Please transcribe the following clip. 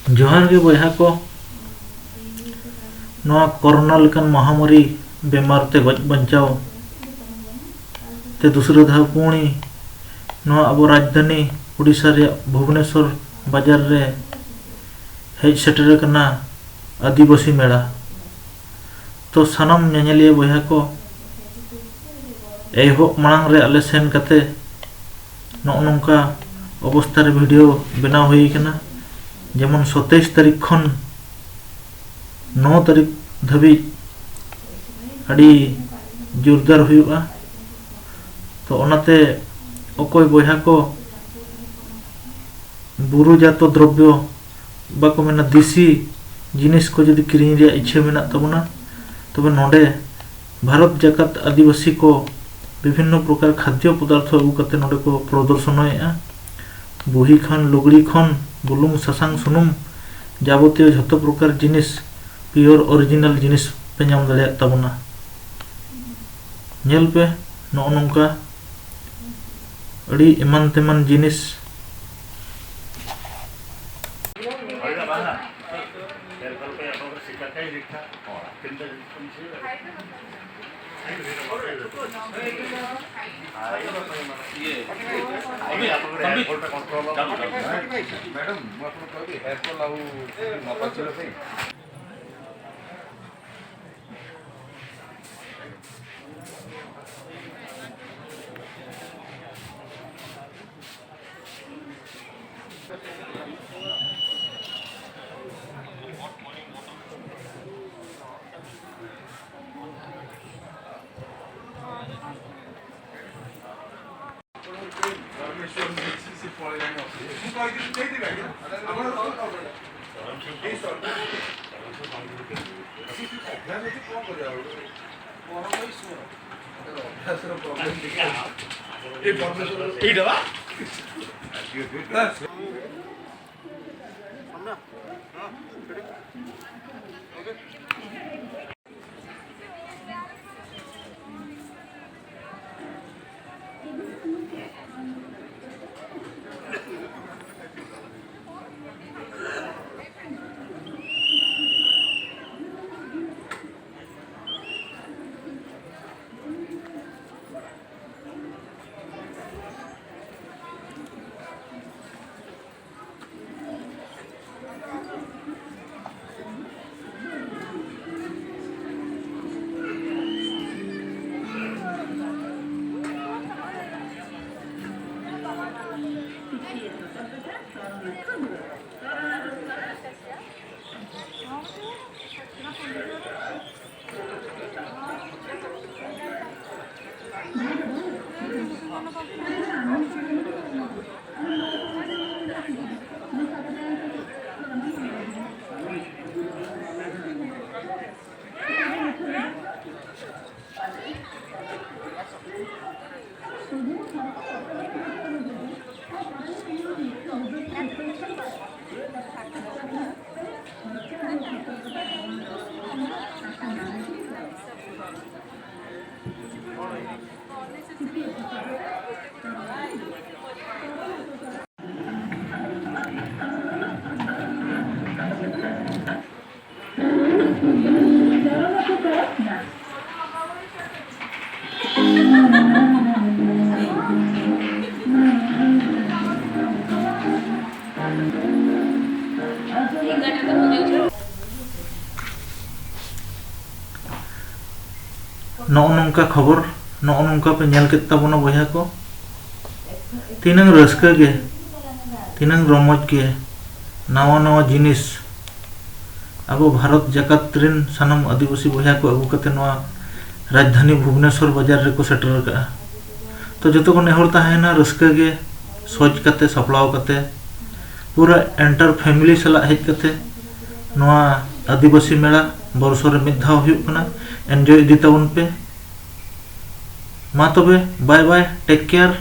जोहार गे बयहा को नवा कोरोना लेकन महामारी बेमार ते गज बचाव ते दूसरे धाव पुणी नवा अब राजधानी उड़ीसा रे भुवनेश्वर बाजार रे हेज सेटर कना आदिवासी मेला। तो सानम नेनेलिया बयहा को एहब मांग रे आले सेन कते नौका अवस्था रे वीडियो बनाव हुई कना। जेमन 27 तारीख खन 9 तारीख धाबी अड़ी जोरदार हुआ। तो ओनाते अकोय बयहा को बुरुजात द्रव्य बाको मेना देसी जिनिस को जदि किरिंग रे इच्छा मेना तबना तबे नोडे भारत जाकत आदिवासी को विभिन्न प्रकार खाद्य पदार्थ अगु कते नोडे को प्रदर्शन होएआ। बुही खन लुगड़ी खन बुलुंग सासांग सुनुम जाबतीय झतो प्रकार जिनिस प्योर ओरिजिनल जिनिस पे नाम दाड़े तबना। नेल पे नोका अड़ी एमान तेमान जिनिस नौका खबर नौका पे नेल केत ताबोना बयहा को तीनंग रस्का गे तीनंग रमज गे नवा नवा जिनिस अब भारत जाकत रेन सानम आदिवासी बयहा को अगु कते नवा राजधानी भुवनेश्वर बाजार रे को सेटर का। तो जतो को नेहर ताहेना रस्का गे सोच कते सपलाव कते पूरा एंटर फैमिली सला हेज कते नवा आदिवासी मेला वर्ष रे मिद धाव हुयुग कना। एंजॉय इदी ताबन पे मा तबे बाय बाय टेक केयर।